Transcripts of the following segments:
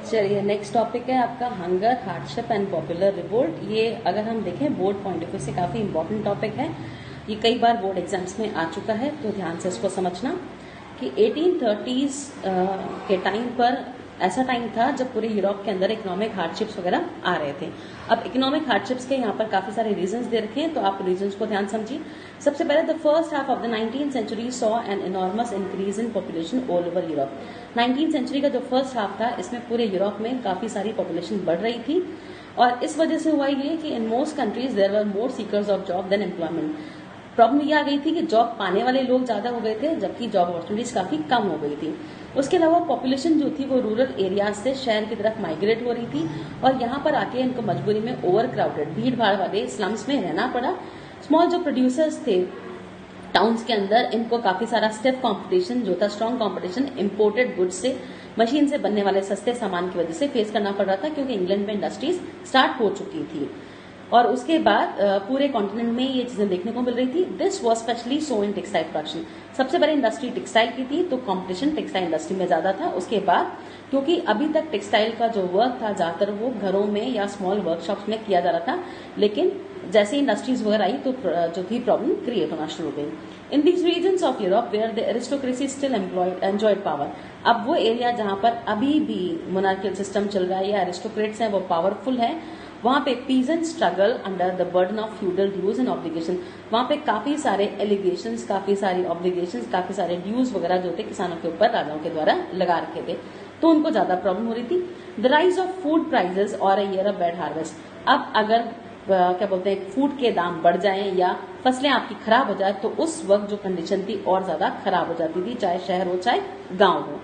चलिए next topic है आपका hunger, hardship and popular revolt. ये अगर हम देखें बोर्ड पॉइंट ऑफ व्यू से काफी इंपॉर्टेंट टॉपिक है। ये कई बार बोर्ड एग्जाम्स में आ चुका है, तो ध्यान से इसको समझना कि 1830s के टाइम पर ऐसा टाइम था जब पूरे यूरोप के अंदर इकोनॉमिक हार्डशिप्स वगैरह आ रहे थे। अब इकोनॉमिक हार्डशिप्स के यहाँ पर काफी सारे रीजंस दे रखे हैं, तो आप रीजंस को ध्यान समझिए। सबसे पहले the first half of the 19th century saw an enormous increase in population all over Europe. 19th century का जो फर्स्ट हाफ था, इसमें पूरे यूरोप में काफी सारी पॉपुलेशन बढ़ रही थी, और इस वजह से हुआ ये कि in most countries there were more seekers of job than employment. Problem ये आ गई थी कि जॉब पाने वाले लोग ज्यादा हो गए थे, जबकि जॉब अपॉर्चुनिटीज काफी कम हो गई थी। उसके अलावा पॉपुलेशन जो थी वो रूरल एरियाज से शहर की तरफ माइग्रेट हो रही थी, और यहाँ पर आके इनको मजबूरी में ओवर क्राउडेड भीड़ भाड़ वाले स्लम्स में रहना पड़ा। स्मॉल जो प्रोड्यूसर्स थे टाउन्स के अंदर, इनको काफी सारा स्टिफ कंपटीशन जो था, स्ट्रॉन्ग कंपटीशन इंपोर्टेड गुड्स से, मशीन से बनने वाले सस्ते सामान की वजह से फेस करना पड़ रहा था, क्योंकि इंग्लैंड में इंडस्ट्रीज स्टार्ट हो चुकी थी। और उसके बाद पूरे कॉन्टिनेंट में ये चीजें देखने को मिल रही थी। This was specially so in textile production. सबसे बड़ी इंडस्ट्री टेक्सटाइल की थी, तो कंपटीशन टेक्सटाइल इंडस्ट्री में ज्यादा था। उसके बाद क्योंकि अभी तक टेक्सटाइल का जो वर्क था ज्यादातर वो घरों में या स्मॉल वर्कशॉप्स में किया जा रहा था, लेकिन जैसे इंडस्ट्रीज वगैरह आई तो जो थी प्रॉब्लम क्रिएट होना शुरू हो गई। In these regions of Europe where the aristocracy still enjoyed power. अब वो एरिया जहां पर अभी भी मोनार्कियल सिस्टम चल रहा है या एरिस्टोक्रेट्स हैं वो पावरफुल है, वहां पे peasant struggle under the burden of feudal dues and obligation. वहां पे काफी सारे एलिगेशंस, काफी सारी ऑब्लिगेशंस, काफी सारे ड्यूज वगैरह जो थे किसानों के ऊपर राजाओं के द्वारा लगा रखे थे, तो उनको ज्यादा प्रॉब्लम हो रही थी। The rise of food prices और a year of bad harvest. अब अगर क्या बोलते हैं फूड के दाम बढ़ जाएं या फसलें आपकी खराब हो जाए, तो उस वक्त जो कंडीशन थी और ज्यादा खराब हो जाती थी, चाहे शहर हो चाहे गांव हो।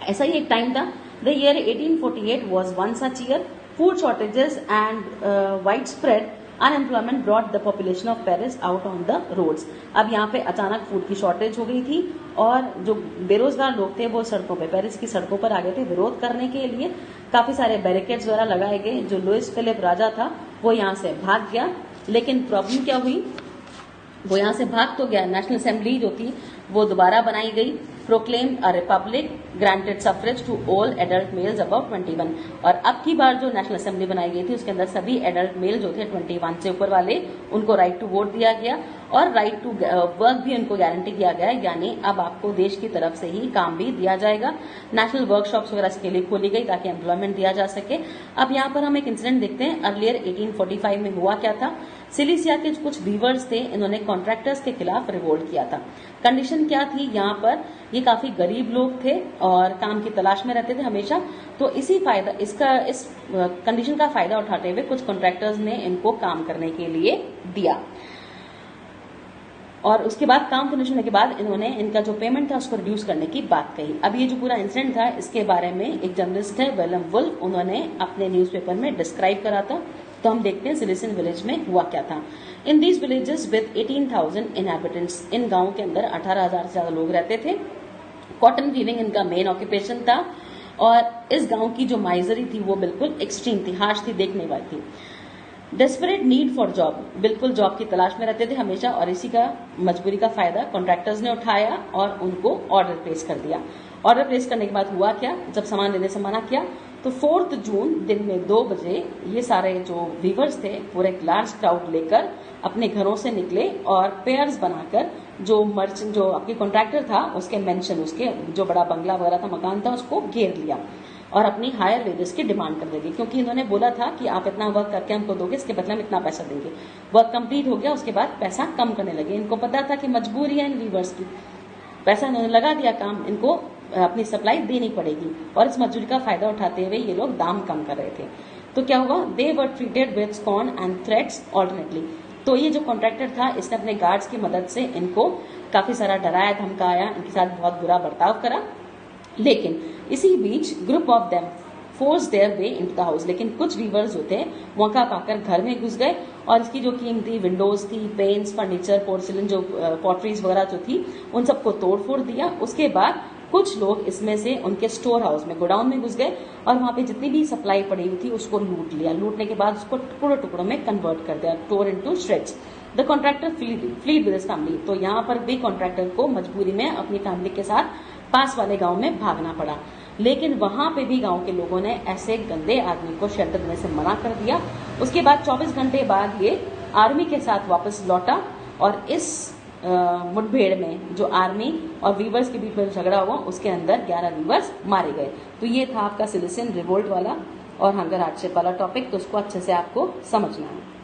ऐसा ही एक टाइम था। The year 1848 was one such year. Food shortages and widespread unemployment brought the population of Paris out on the roads. अब यहाँ पे अचानक फूड की शॉर्टेज हो गई थी, और जो बेरोजगार लोग थे वो सड़कों पे, पेरिस की सड़कों पर आ गए थे विरोध करने के लिए। काफी सारे बैरिकेड्स वगैरह लगाए गए। जो लुइस फिलिप राजा था वो यहाँ से भाग गया, लेकिन प्रॉब्लम क्या हुई, वो यहाँ से भाग तो गया, नेशनल असेंबली जो थी वो दोबारा बनाई गई। Proclaimed a republic, granted suffrage to all adult males above 21। और अब की बार जो नेशनल असेंबली बनाई गई थी उसके अंदर सभी एडल्ट मेल जो थे 21 से ऊपर वाले, उनको राइट टू वोट दिया गया, और राइट टू वर्क भी उनको गारंटी किया गया, यानी अब आपको देश की तरफ से ही काम भी दिया जाएगा। नेशनल वर्कशॉप्स वगैरह इसके लिए खोली गई ताकि एम्प्लॉयमेंट दिया जा सके। अब यहाँ पर हम एक इंसिडेंट देखते हैं। अर्लियर 1845 में हुआ क्या था, सिलिसिया के कुछ वीवर्स थे, इन्होंने कॉन्ट्रैक्टर्स के खिलाफ रिवोल्ट किया था। कंडीशन क्या थी, यहाँ पर ये काफी गरीब लोग थे और काम की तलाश में रहते थे हमेशा, तो इस कंडीशन का फायदा उठाते हुए कुछ कॉन्ट्रैक्टर्स ने इनको काम करने के लिए दिया, और उसके बाद काम फिनिश होने के बाद इन्होंने इनका जो पेमेंट था उसको रिड्यूस करने की बात कही। अब ये जो पूरा इंसिडेंट था इसके बारे में एक जर्नलिस्ट है विलियम वुल्फ, उन्होंने अपने न्यूज़पेपर में डिस्क्राइब करा था। तो हम देखते हैं सिलिसियन विलेज में हुआ क्या था। In these villages with 18,000 inhabitants, इन गांवों के अंदर 18,000 से ज्यादा लोग रहते थे। कॉटन वीविंग इनका मेन ऑक्यूपेशन था, और इस गांव की जो माइजरी थी वो बिल्कुल एक्सट्रीम थी, हार्श थी, देखने वाली थी। डेस्परेट नीड फॉर जॉब, बिल्कुल जॉब की तलाश में रहते थे हमेशा, और इसी का मजबूरी का फायदा कॉन्ट्रैक्टर्स ने उठाया और उनको ऑर्डर प्लेस कर दिया। ऑर्डर प्लेस करने के बाद हुआ क्या, जब सामान लेने से मना किया तो 4 जून दिन में 2 बजे ये सारे जो वीवर्स थे पूरे एक लार्ज क्राउड लेकर अपने घरों से निकले, और पेयर्स बनाकर जो आपके कॉन्ट्रैक्टर था उसके मेंशन, उसके जो बड़ा बंगला वगैरह था, मकान था, उसको घेर लिया और अपनी हायर वेजेस की डिमांड कर देगी, क्योंकि इन्होंने बोला था कि आप इतना वर्क करके हमको दोगे, इसके बदले हम इतना पैसा देंगे। वर्क कंप्लीट हो गया, उसके बाद पैसा कम करने लगे। इनको पता था कि मजबूरी है इन वीवर्स की, पैसा इन्होंने लगा दिया काम, इनको अपनी सप्लाई देनी पड़ेगी, और इस मजदूरी का फायदा उठाते हुए ये लोग दाम कम कर रहे थे। तो क्या हुआ, they were treated with scorn and threats alternately. तो ये जो कॉन्ट्रैक्टर था इसने अपने गार्ड्स की मदद से इनको काफी सारा डराया धमकाया, इनके साथ बहुत बुरा बर्ताव करा। लेकिन इसी बीच group of them force their way into the house, लेकिन कुछ वीवर्स जो थे मौका पाकर घर में घुस गए, और इसकी जो कीमती विंडोज थी, पेंट्स, फर्नीचर, पोर्सिलन, जो पॉटरीज वगैरह जो थी, उन सबको तोड़ फोड़ दिया। उसके बाद कुछ लोग इसमें से उनके स्टोर हाउस में, गोडाउन में घुस गए, और वहां पे जितनी भी सप्लाई पड़ी हुई थी उसको लूट लिया। लूटने के बाद उसको टुकड़ों टुकड़ों में कन्वर्ट कर दिया, tore into shreds. The contractor fled with his family, तो यहाँ पर भी कॉन्ट्रैक्टर को मजबूरी में अपनी फैमिली के साथ पास वाले गांव में भागना पड़ा। लेकिन वहां पे भी गांव के लोगों ने ऐसे गंदे आदमी को शेल्टर देने से मना कर दिया। उसके बाद 24 घंटे बाद ये आर्मी के साथ वापस लौटा और इस मुठभेड़ में जो आर्मी और वीवर्स के बीच में झगड़ा हुआ उसके अंदर 11 वीवर्स मारे गए। तो ये था आपका सिलिसियन रिवोल्ट वाला और हंगर हार्डशिप वाला टॉपिक, तो उसको अच्छे से आपको समझना है।